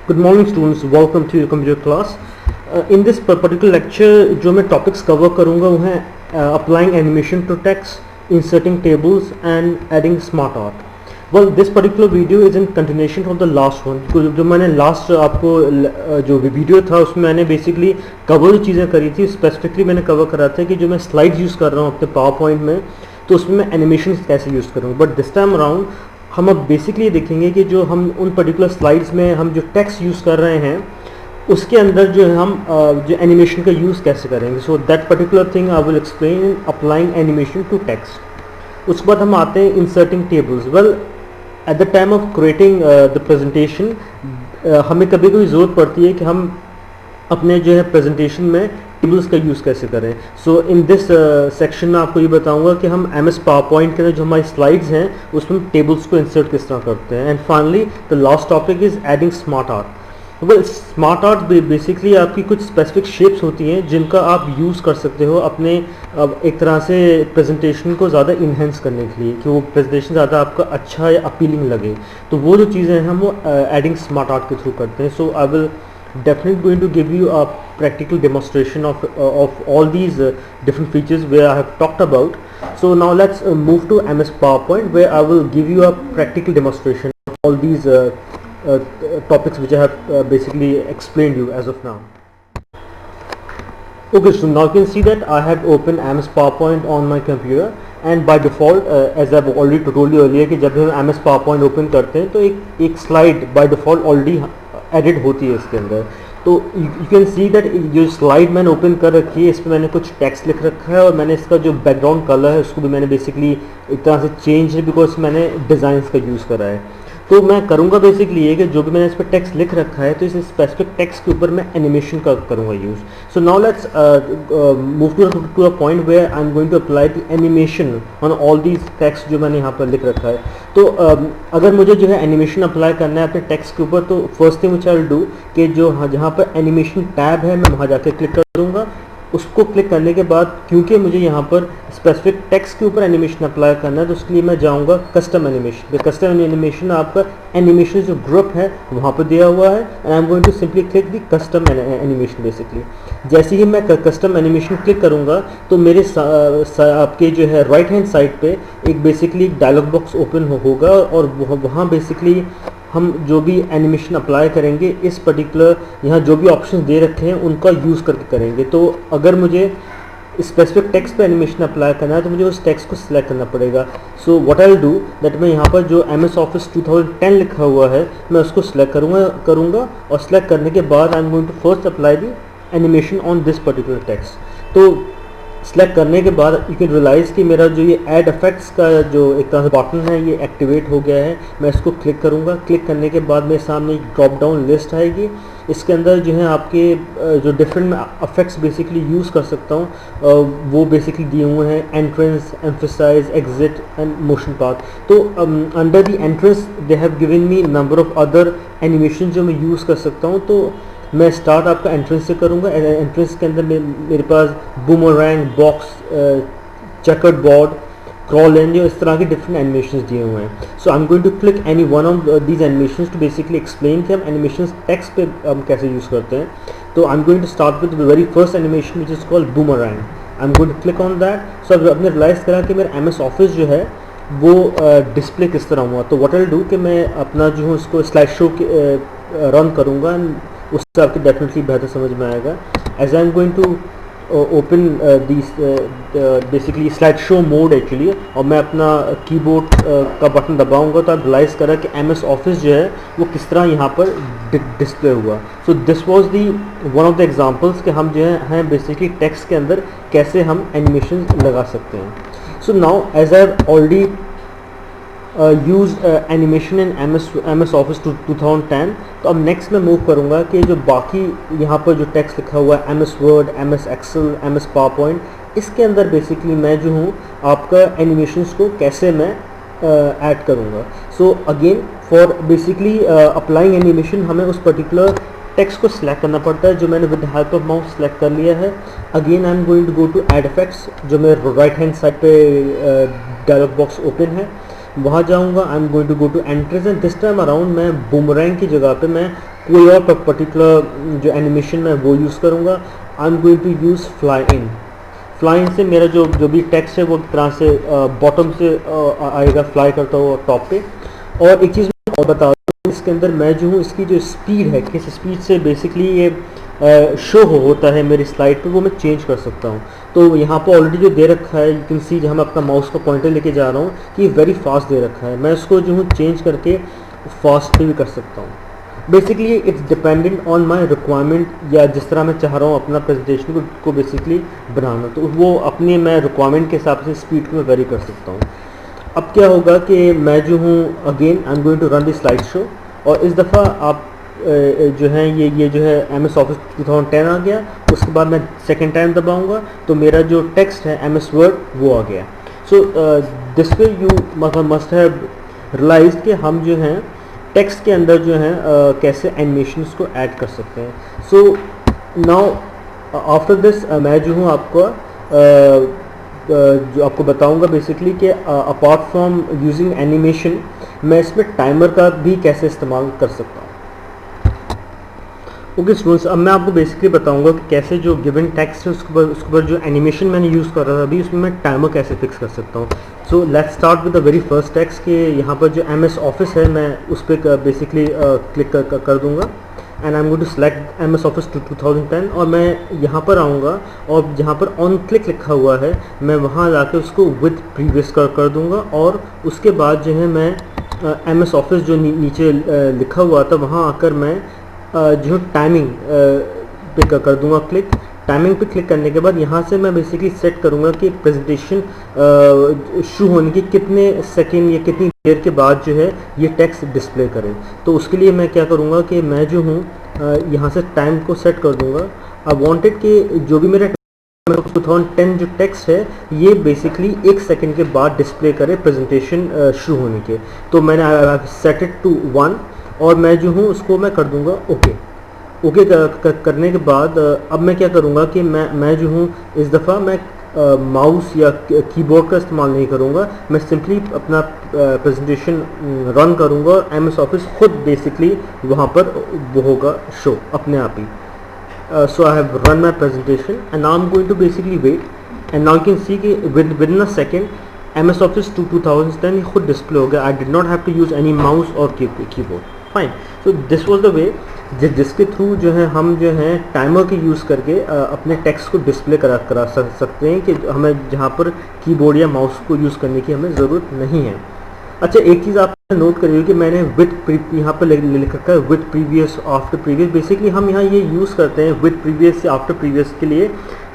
Good morning students, welcome to your computer class. In this particular lecture जो मैं topics cover करूँगा वो हैं applying animation to text, inserting tables and adding smart art. Well, this particular video is in continuation of the last one. जो मैंने last आपको जो video था उसमें मैंने basically cover जो चीज़ें करी थी specifically मैंने cover करा था कि जो मैं slides use कर रहा हूँ अपने PowerPoint में तो उसमें मैं animations कैसे use करूँ. But this time around हम अब बेसिकली देखेंगे कि जो हम उन पर्टिकुलर स्लाइड्स में हम जो टेक्स्ट यूज़ कर रहे हैं उसके अंदर जो है हम जो एनिमेशन का यूज़ कैसे करेंगे. So that particular thing I will explain in applying animation to text. उसके बाद हम आते हैं inserting tables. Well, at the time of creating the presentation हमें कभी कभी ज़रूरत पड़ती है कि हम अपने जो है प्रेजेंटेशन में टेबल्स का यूज़ कैसे करें. सो इन दिस सेक्शन में आपको ये बताऊंगा कि हम MS PowerPoint के अंदर जो हमारी स्लाइड्स हैं उसमें टेबल्स को इंसर्ट किस तरह करते हैं. And finally the last topic is adding smart art. Well, smart art basically आपकी कुछ स्पेसिफिक शेप्स होती हैं जिनका आप यूज़ कर सकते हो अपने एक तरह से प्रेजेंटेशन को ज़्यादा इन्हेंस करने के लिए कि वो प्रेजेंटेशन ज़्यादा आपका अच्छा या अपीलिंग लगे. तो वो जो चीज़ें हैं हम वो एडिंग स्मार्ट आर्ट के थ्रू करते हैं. So I will definitely going to give you a practical demonstration of all these different features where I have talked about. So now let's move to MS PowerPoint where I will give you a practical demonstration of all these topics which I have basically explained you as of now. Okay, so now you can see that I have opened MS PowerPoint on my computer and by default as I've already told you earlier कि जब हम MS PowerPoint open करते हैं तो एक slide by default already edit होती है इसके अंदर. तो यू कैन सी दैट जो स्लाइड मैंने ओपन कर रखी है इस पर मैंने कुछ टेक्स्ट लिख रखा है और मैंने इसका जो बैकग्राउंड कलर है उसको भी मैंने बेसिकली एक तरह से चेंज है बिकॉज मैंने डिज़ाइंस का यूज़ करा है. तो मैं करूँगा बेसिकली ये कि जो भी मैंने इस पर टेक्स्ट लिख रखा है तो इस स्पेसिफिक टेक्स्ट के ऊपर मैं एनिमेशन का करूँगा use. So now let's move to a point where I am going to apply the animation on all these text जो मैंने यहाँ पर लिख रखा है. तो अगर मुझे जो है एनिमेशन अप्लाई करना है अपने टेक्स्ट के ऊपर तो first thing which I will do कि जो जहाँ पर एनिमेशन टैब है मैं वहाँ जाके क्लिक कर दूँगा. उसको क्लिक करने के बाद क्योंकि मुझे यहाँ पर स्पेसिफिक टेक्स्ट के ऊपर एनिमेशन अप्लाई करना है तो उसके लिए मैं जाऊँगा कस्टम एनिमेशन. कस्टम एनिमेशन आपका एनिमेशन जो ग्रुप है वहाँ पर दिया हुआ है and I am going to simply click the custom animation. Basically जैसे ही मैं कस्टम एनिमेशन क्लिक करूँगा तो मेरे आपके जो है राइट हैंड साइड पे एक बेसिकली डायलॉग बॉक्स ओपन होगा और वहाँ बेसिकली हम जो भी एनिमेशन अप्लाई करेंगे इस पर्टिकुलर यहाँ जो भी ऑप्शन दे रखे हैं उनका यूज़ करके करेंगे. तो अगर मुझे स्पेसिफिक टेक्स्ट पे एनिमेशन अप्लाई करना है तो मुझे उस टेक्स्ट को सिलेक्ट करना पड़ेगा. So what I will do that मैं यहाँ पर जो MS Office 2010 लिखा हुआ है मैं उसको सिलेक्ट करूँगा और सिलेक्ट करने के बाद I am going to first apply the animation on this particular text. तो सेलेक्ट करने के बाद यू कैन रियलाइज़ कि मेरा जो ये ऐड इफेक्ट्स का जो एक तरह से बटन है ये एक्टिवेट हो गया है. मैं इसको क्लिक करूँगा. क्लिक करने के बाद मेरे सामने एक ड्रॉप डाउन लिस्ट आएगी. इसके अंदर जो है आपके जो डिफरेंट इफेक्ट्स बेसिकली यूज़ कर सकता हूँ वो बेसिकली दिए हुए हैं. Entrance, emphasize, exit and motion path. तो under the entrance they have given me number of other animation जो मैं यूज़ कर सकता हूँ. तो मैं स्टार्ट आपका एंट्रेंस से करूँगा. एंट्रेंस के अंदर मेरे पास boomerang, box, checkered board, crawl in इस तरह के डिफरेंट एनिमेशंस दिए हुए हैं. So I am going to click any one of these animations to basically explain कि हम एनिमेशंस टेक्स्ट पे हम कैसे यूज़ करते हैं. तो I am going to start with the very first animation which is called boomerang. I am going to click on that. So आपने realize करा कि मेरा MS Office जो है वो डिस्प्ले किस तरह हुआ. तो व्हाट आई विल डू कि मैं अपना जो है उसको स्लाइड शो रन करूँगा उससे आपको डेफिनेटली बेहतर समझ में आएगा. As I am going to open this basically slide show mode actually और मैं अपना कीबोर्ड का बटन दबाऊंगा तो आप रियलाइज़ करा कि MS Office जो है वो किस तरह यहाँ पर डिस्प्ले हुआ. सो this was the one of the examples कि हम जो हैं बेसिकली टेक्स्ट के अंदर कैसे हम एनिमेशन लगा सकते हैं. So now as I have already use animation in MS Office 2010 तो अब नेक्स्ट मैं मूव करूँगा कि जो बाकी यहाँ पर जो टेक्स्ट लिखा हुआ है MS Word, MS Excel, MS PowerPoint इसके अंदर बेसिकली मैं जो हूँ आपका एनिमेशंस को कैसे मैं ऐड करूँगा. So again for basically applying animation हमें उस पर्टिकुलर टेक्स्ट को सिलेक्ट करना पड़ता है जो मैंने with help of mouse select कर लिया है. Again I am going to go to add effects जो मेरे राइट हैंड साइड पे डायलॉग बॉक्स ओपन है वहाँ जाऊँगा. I am going to go to entrance and this time around मैं बूमरैंग की जगह पे मैं कोई और पर्टिकुलर जो एनिमेशन मैं वो यूज़ करूँगा। I am going to use fly in. Fly in से मेरा जो भी टेक्स्ट है वो एक तरह से बॉटम से आएगा, फ्लाई करता हुआ टॉप पे। और एक चीज़ मैं और बता दूँ, इसके अंदर मैं जो हूँ इसकी जो स्पीड है, किस स्पीड से बेसिकली ये शो होता है मेरी स्लाइड पे, वो मैं चेंज कर सकता हूँ। तो यहाँ पर ऑलरेडी जो दे रखा है, यू कैन सी, जहाँ मैं अपना माउस का पॉइंटर लेके जा रहा हूँ कि वेरी फास्ट दे रखा है। मैं इसको जो हूँ चेंज करके फास्ट भी कर सकता हूँ। Basically it's dependent on my requirement, या जिस तरह मैं चाह रहा हूँ अपना प्रेजेंटेशन को बेसिकली बनाना, तो वो अपने मैं रिक्वायरमेंट के हिसाब से स्पीड को मैं वेरी कर सकता हूँ। अब क्या होगा कि मैं जो हूँ again I am going to run the slide show, और इस दफ़ा आप जो है ये जो है MS ऑफिस 2010 आ गया। उसके बाद मैं सेकेंड टाइम दबाऊंगा तो मेरा जो टेक्स्ट है MS वर्ड वो आ गया। So this way you must have realise कि हम जो हैं टेक्स्ट के अंदर जो है कैसे एनिमेशंस को ऐड कर सकते हैं। सो नाउ आफ्टर दिस मैं जो हूँ आपको जो आपको बताऊंगा बेसिकली कि अपार्ट फ्रॉम यूजिंग एनिमेशन मैं इसमें टाइमर का भी कैसे इस्तेमाल कर सकता हूँ। ओके स्टूडेंट्स, अब मैं आपको बेसिकली बताऊंगा कि कैसे जो गिवन टेक्स्ट है उसके ऊपर जो एनिमेशन मैंने यूज़ कर रहा था अभी, उसमें मैं टाइमर कैसे फिक्स कर सकता हूँ। So let's start with the very first text कि यहाँ पर जो MS ऑफिस है मैं उस पर बेसिकली क्लिक कर दूँगा, and I am going to select MS office 2010, और मैं यहाँ पर आऊँगा और जहाँ पर ऑन क्लिक लिखा हुआ है मैं वहाँ जाके उसको विद प्रीवियस कर दूँगा, और उसके बाद जो है मैं MS ऑफिस जो नीचे लिखा हुआ था वहाँ आकर मैं जो टाइमिंग पे कर दूंगा क्लिक। टाइमिंग पे क्लिक करने के बाद यहाँ से मैं बेसिकली सेट करूँगा कि प्रेजेंटेशन शुरू होने के कितने सेकेंड या कितनी देर के बाद जो है ये टेक्स्ट डिस्प्ले करें। तो उसके लिए मैं क्या करूँगा कि मैं जो हूँ यहाँ से टाइम को सेट कर दूँगा। आई वांटेड कि जो भी मेरा 2010 जो टेक्स्ट है ये बेसिकली 1 सेकेंड के बाद डिस्प्ले करे प्रेजेंटेशन शुरू होने के। तो मैंने सेट इट टू 1, और मैं जो हूँ उसको मैं कर दूंगा ओके। ओके करने के बाद अब मैं क्या करूँगा कि मैं जो हूँ इस दफ़ा मैं माउस या कीबोर्ड का इस्तेमाल नहीं करूँगा, मैं सिंपली अपना प्रेजेंटेशन रन करूँगा और MS ऑफिस खुद बेसिकली वहाँ पर वो होगा शो अपने आप ही। So I have run my presentation and now I am going to basically wait, and now you can see कि within a second MS office 2010 खुद डिस्प्ले हो गया। I did not have to use any mouse और keyboard. Fine, so this was the way जिसके through जो है हम जो है टाइमर के यूज़ करके अपने टेक्स्ट को डिस्प्ले करा सकते हैं कि हमें जहाँ पर कीबोर्ड या माउस को यूज़ करने की हमें ज़रूरत नहीं है। अच्छा, एक चीज़ आप नोट करिए कि मैंने विद यहाँ पर लिख रखा है with previous after previous. Basically हम यहाँ ये यूज़ करते हैं विद प्रीवियस या आफ्टर प्रीवियस के लिए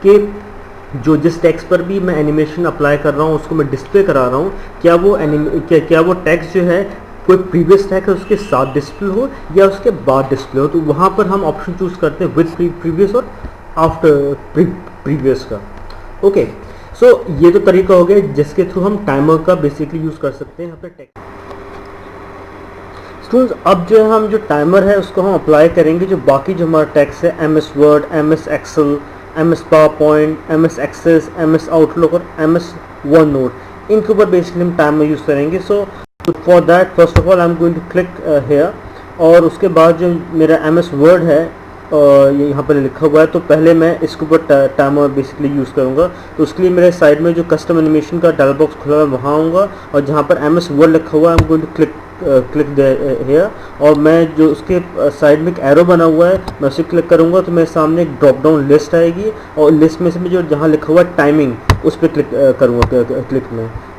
कि जो जिस टेक्स्ट पर भी मैं एनिमेशन अप्लाई कर रहा हूँ उसको मैं डिस्प्ले करा रहा हूँ, क्या वो टेक्स्ट जो है कोई प्रीवियस टैग है उसके साथ डिस्प्ले हो या उसके बाद डिस्प्ले हो। तो वहाँ पर हम ऑप्शन चूज़ करते हैं विद प्रीवियस और आफ्टर प्रीवियस का। ओके, सो ये तो तरीका हो गया जिसके थ्रू हम टाइमर का बेसिकली यूज़ कर सकते हैं यहाँ पे टेक्स्ट। स्टूडेंट्स, अब जो है हम जो टाइमर है उसको हम अप्लाई करेंगे जो बाकी जो हमारा टेक्स्ट है MS word, MS Excel, MS PowerPoint, MS Access, MS Outlook और MS वन नोट, इनके ऊपर बेसिकली हम टाइमर यूज़ करेंगे। So for that first of all I am going to click here, और उसके बाद जो मेरा MS वर्ड है ये यहाँ पर लिखा हुआ है, तो पहले मैं इसके ऊपर टाइमर बेसिकली यूज़ करूँगा। तो उसके लिए मेरे साइड में जो कस्टम एनिमेशन का डायलॉग बॉक्स खुला हुआ है वहाँ आऊँगा, और जहाँ पर MS वर्ड लिखा हुआ है I am going to click here, और मैं जो उसके साइड में एक एरो बना हुआ है मैं उसे क्लिक करूँगा तो मेरे सामने एक ड्रॉप डाउन लिस्ट आएगी, और लिस्ट में से मैं जो जहाँ लिखा हुआ है टाइमिंग उस पर क्लिक करूँगा।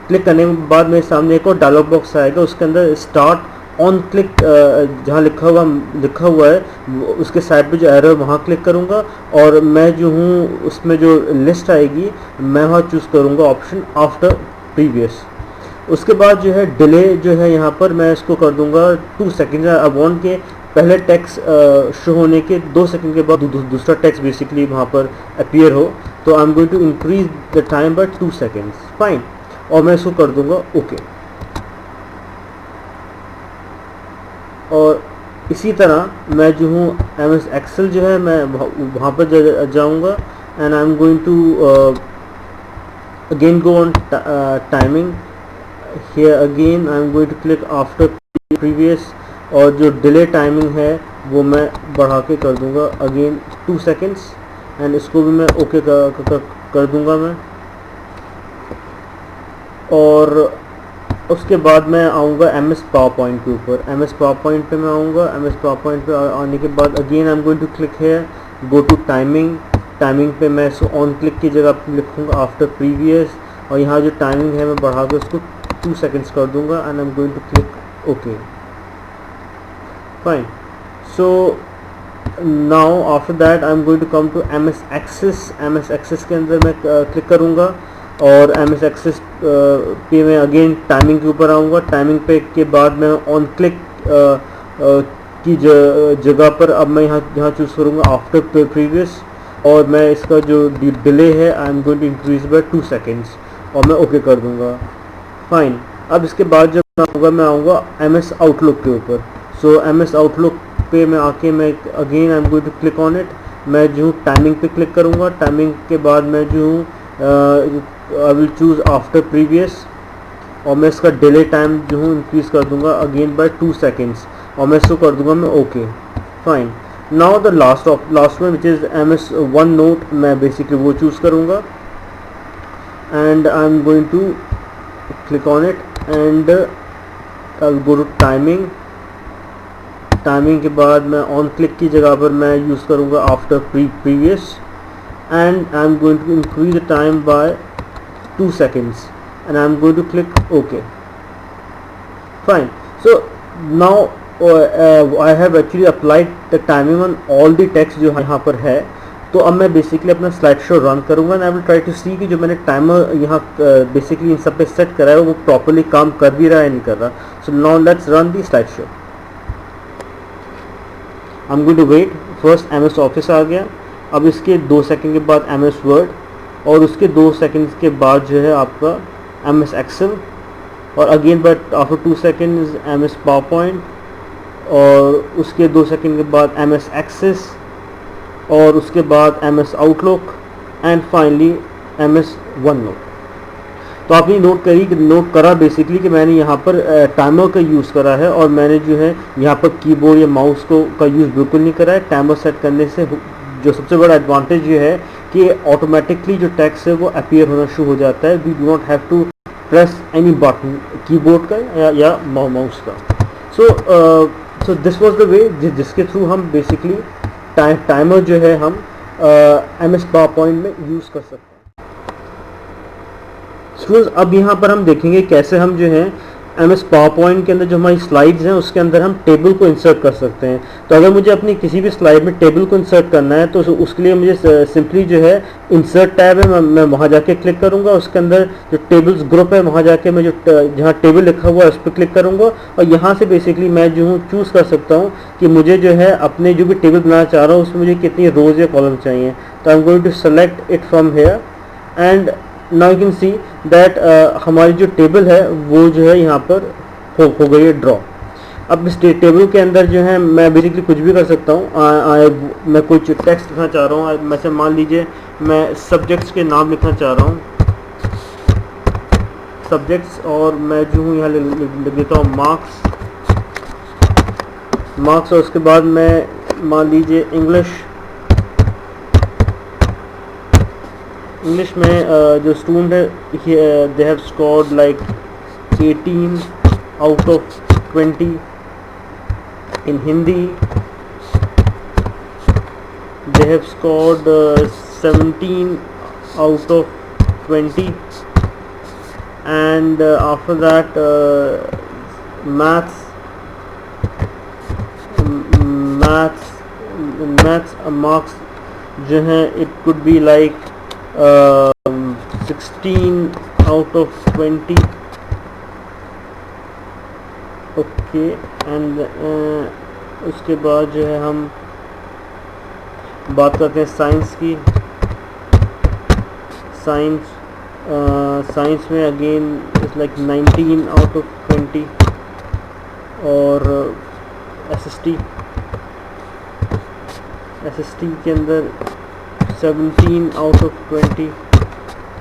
क्लिक करने के बाद मेरे सामने एक और डायलॉग बॉक्स आएगा, उसके अंदर स्टार्ट ऑन क्लिक जहाँ लिखा हुआ है उसके साइड पे जो एरो है वहाँ क्लिक करूँगा, और मैं जो हूँ उसमें जो लिस्ट आएगी मैं वहाँ चूज़ करूँगा ऑप्शन आफ्टर प्रीवियस। उसके बाद जो है डिले जो है यहाँ पर मैं इसको कर दूँगा 2 सेकेंड। आई वांट के पहले टेक्स्ट शो होने के 2 सेकेंड के बाद दूसरा टेक्स्ट बेसिकली वहाँ पर अपीयर हो, तो I am going to increase the time by 2 seconds. Fine, और मैं इसको कर दूंगा ओके। और इसी तरह मैं जो हूँ MS एक्सेल जो है मैं वहाँ पर जाऊँगा, and I am going to again go on timing. Here again I am going to click after previous, और जो डिले टाइमिंग है वो मैं बढ़ा के कर दूंगा अगेन 2 सेकेंड्स, एंड इसको भी मैं ओके कर दूंगा मैं। और उसके बाद मैं आऊँगा MS पावर पॉइंट के ऊपर। MS पावर पॉइंट पे मैं आऊँगा। MS पावर पॉइंट पे आने के बाद again I am going to click here, go to timing. Timing पे मैं इसको ऑन क्लिक की जगह पे लिखूँगा आफ्टर प्रीवियस, और यहाँ जो टाइमिंग है मैं बढ़ा के उसको 2 सेकेंड्स कर दूँगा, and I am going to click okay. Fine. So now after that I am going to come to MS Access. MS Access के अंदर मैं क्लिक करूँगा, और MS एक्सेस पे मैं अगेन टाइमिंग के ऊपर आऊँगा। टाइमिंग पे के बाद मैं ऑन क्लिक की जगह पर अब मैं यहाँ चूज़ करूँगा आफ्टर प्रीवियस, और मैं इसका जो डिले है I am going to increase by 2 seconds, और मैं ओके कर दूँगा। फाइन। अब इसके बाद जब मैं आऊँगा MS आउटलुक के ऊपर। सो MS आउटलुक पे मैं आके मैं again I am going to click on it. मैं जो हूँ टाइमिंग पे क्लिक करूँगा। टाइमिंग के बाद मैं जो हूँ I will choose after previous, और मैं इसका डिले टाइम जो हूँ इंक्रीज़ कर दूंगा अगेन बाय 2 सेकेंड्स, और मैं इसको कर दूंगा मैं okay. Fine. Now the last one which is MS OneNote, मैं बेसिकली वो चूज़ करूँगा, and I am going to click on it, and I will go to timing. Timing के बाद मैं ऑन क्लिक की जगह पर मैं यूज़ करूँगा after previous, and I am going to increase the time by 2 seconds, and I am going to click OK. Fine. So now I have actually applied the timing on all the text जो यहाँ पर है। तो अब मैं basically अपना slide show run करूँगा, and I will try to see कि जो मैंने टाइमर यहाँ बेसिकली इन सब पे सेट करा है वो प्रॉपरली काम कर भी रहा है नहीं कर रहा। So now let's run the slide show. I am going to wait. First MS office आ गया। अब इसके 2 सेकंड के बाद MS वर्ड, और उसके 2 सेकंड के बाद जो है आपका MS एक्सेल, और again but after 2 seconds MS power point, और उसके 2 सेकंड के बाद MS एक्सेस, और उसके बाद MS outlook, and finally MS one note. तो आपने नोट करा बेसिकली कि मैंने यहाँ पर टाइमर का यूज़ करा है, और मैंने जो है यहाँ पर कीबोर्ड या माउस का यूज़ बिल्कुल नहीं करा है। टाइमर सेट करने से जो सबसे बड़ा एडवांटेज ये है कि ऑटोमेटिकली जो टेक्स्ट है वो अपीयर होना शुरू हो जाता है। We do not have to press any button keyboard का या माउस का। So this was the way जिसके थ्रू हम बेसिकली टाइमर जो है हम MS पावर पॉइंट में यूज़ कर सकते हैं। स्टूडेंट्स, अब यहाँ पर हम देखेंगे कैसे हम जो है MS पावर पॉइंट के अंदर जो हमारी स्लाइड्स हैं उसके अंदर हम टेबल को इंसर्ट कर सकते हैं। तो अगर मुझे अपनी किसी भी स्लाइड में टेबल को इंसर्ट करना है तो उसके लिए मुझे सिंपली जो है इंसर्ट टैब है, मैं वहाँ जाके क्लिक करूँगा। उसके अंदर जो टेबल्स ग्रुप है वहाँ जाके मैं जो जहाँ टेबल लिखा हुआ है उस पर क्लिक करूँगा, और यहाँ से बेसिकली मैं जो हूँ चूज़ कर सकता हूँ कि मुझे जो है अपने जो भी टेबल बनाना चाह रहा हूँ उसमें मुझे कितनी रोज़ या कॉलम चाहिए। तो I am going to select it from here, and now you can see that हमारी जो टेबल है वो जो है यहाँ पर हो गई है ड्रॉ। अब इस टेबल के अंदर जो है मैं बेसिकली कुछ भी कर सकता हूँ। मैं कुछ टेक्स्ट लिखना चाह रहा हूँ, मैं से मान लीजिए मैं सब्जेक्ट्स के नाम लिखना चाह रहा हूँ, सब्जेक्ट्स, और मैं जो हूँ यहाँ लिख देता हूँ मार्क्स, और उसके बाद मैं मान लीजिए इंग्लिश में जो स्टूडेंट है they have scored like 18 out of 20. In Hindi they have scored 17 out of 20, and after that maths marks जो हैं it could be like 16 out of 20. Okay, and उसके बाद जो है हम बात करते हैं साइंस की। साइंस में again it's like 19 out of 20, और SST के अंदर 17 out of 20।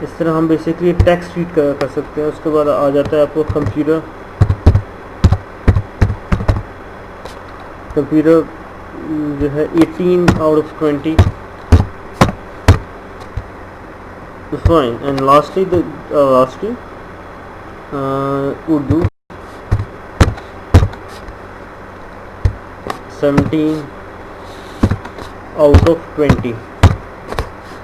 इस तरह हम बेसिकली टेक्स्ट फीड कर सकते हैं। उसके बाद आ जाता है आपको कंप्यूटर। कंप्यूटर जो है 18 out of 20 fine. And lastly Urdu 17 out of 20.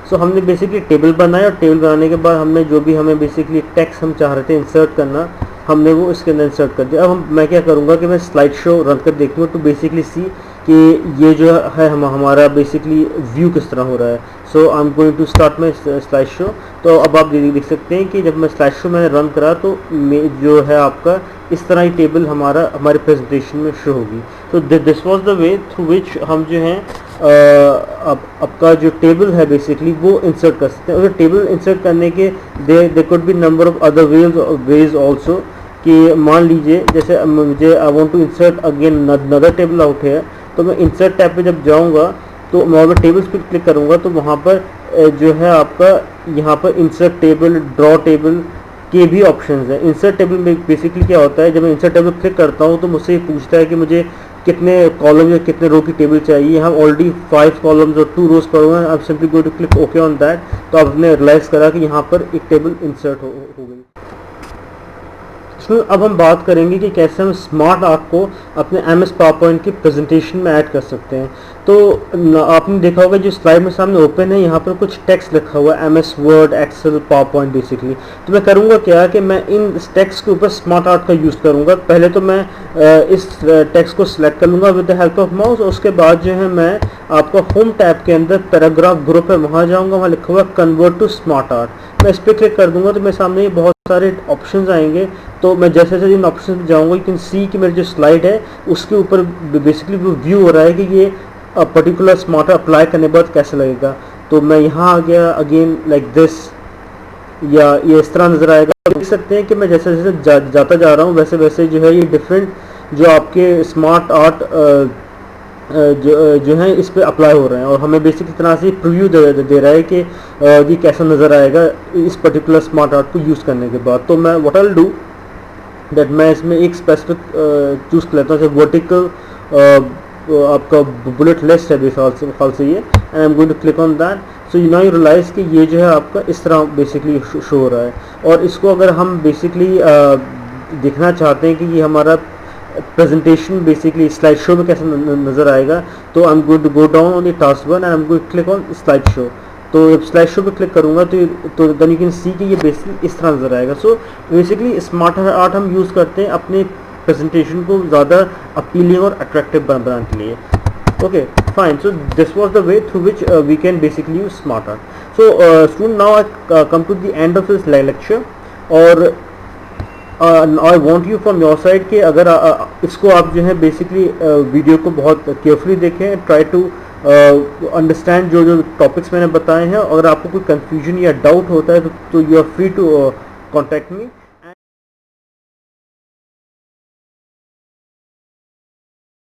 सो हमने बेसिकली टेबल बनाया और टेबल बनाने के बाद हमने जो भी हमें बेसिकली टेक्स्ट हम चाह रहे थे इंसर्ट करना, हमने वो इसके अंदर इंसर्ट कर दिया। अब मैं क्या करूँगा कि मैं स्लाइड शो रन कर देखूँगा टू बेसिकली सी कि ये जो है हमारा बेसिकली व्यू किस तरह हो रहा है। So I am going to start my slide show. तो अब आप देख सकते हैं कि जब मैं स्लाइड शो मैंने रन करा तो जो है आपका इस तरह ही टेबल हमारे प्रेजेंटेशन में शो होगी। तो this was the way through विच हम जो हैं आपका जो टेबल है बेसिकली वो इंसर्ट कर सकते हैं। और टेबल इंसर्ट करने के they could be number of other ways also, कि मान लीजिए जैसे मुझे I want to insert again another table out है, तो मैं इंसर्ट टैब पे जब जाऊंगा तो मैं अगर टेबल्स पे क्लिक करूंगा तो वहाँ पर जो है आपका यहाँ पर इंसर्ट टेबल, ड्रॉ टेबल के भी ऑप्शंस हैं। इंसर्ट टेबल में बेसिकली क्या होता है, जब मैं इंसर्ट टेबल क्लिक करता हूँ तो मुझसे ये पूछता है कि मुझे कितने कॉलम या कितने रो की टेबल चाहिए। हम ऑलरेडी 5 कॉलम्स और 2 रोज पर हुए हैं। आप simply go to click okay on that, तो आपने रियलाइज़ करा कि यहाँ पर एक टेबल इंसर्ट हो गई। अब हम बात करेंगे कि कैसे हम स्मार्ट आर्ट को अपने MS पावरपॉइंट की प्रेजेंटेशन में ऐड कर सकते हैं। तो आपने देखा होगा जो स्लाइड में सामने ओपन है, यहाँ पर कुछ टेक्स्ट लिखा हुआ है MS Word, Excel, PowerPoint basically. तो मैं करूँगा क्या कि मैं इन टेक्स्ट के ऊपर स्मार्ट आर्ट का यूज़ करूँगा। पहले तो मैं इस टेक्स्ट को सिलेक्ट कर लूँगा with the help of mouse. उसके बाद जो है मैं आपका होम टैब के अंदर पैराग्राफ ग्रुप है वहाँ जाऊँगा, वहाँ लिखा हुआ कन्वर्ट टू स्मार्ट आर्ट। मैं इस पर क्लिक कर दूँगा तो मेरे सामने बहुत सारे ऑप्शंस आएंगे। तो मैं जैसे जैसे इन ऑप्शन पे जाऊँगा यू कैन सी कि मेरी जो स्लाइड है उसके ऊपर बेसिकली वो व्यू हो रहा है कि ये पर्टिकुलर स्मार्ट आर्ट अप्लाई करने के बाद कैसे लगेगा। तो मैं यहाँ आ गया अगेन लाइक दिस, या ये इस तरह नज़र आएगा। तो देख सकते हैं कि मैं जैसे जैसे जाता जा रहा हूँ वैसे वैसे जो है ये डिफरेंट जो आपके स्मार्ट आर्ट जो है इस पे अप्लाई हो रहे हैं, और हमें बेसिक इस तरह से प्रीव्यू दे रहा है कि ये कैसा नज़र आएगा इस पर्टिकुलर स्मार्ट आर्ट को यूज़ करने के बाद। तो मैं what I will do that मैं इसमें एक स्पेसिफिक चूज़ कर लेता हूँ, जैसे वर्टिकल आपका बुलेट लिस्ट है बेफाल से ये, and I am going to click on that. So you now you realise कि ये जो है आपका इस तरह बेसिकली शो हो रहा है। और इसको अगर हम बेसिकली देखना चाहते हैं कि ये हमारा प्रेजेंटेशन बेसिकली स्लाइड शो में कैसे नज़र आएगा, तो I am going to go down on the task one and I am going to click on slide show. तो जब स्लाइड शो पे क्लिक करूँगा तो देन यू कैन सी कि ये बेसिकली इस तरह नज़र आएगा। सो बेसिकली स्मार्ट आर्ट हम यूज़ करते हैं अपने प्रेजेंटेशन को ज़्यादा अपीलिंग और अट्रैक्टिव बनाने के लिए। Okay fine, so this was the way through which we can basically use smart art. So student now I come to the end of this lecture, और I want you from your side कि अगर इसको आप जो है basically video को बहुत carefully देखें, ट्राई टू अंडरस्टैंड जो टॉपिक्स मैंने बताए हैं। अगर आपको कोई कंफ्यूजन या डाउट होता है तो you are free to contact me.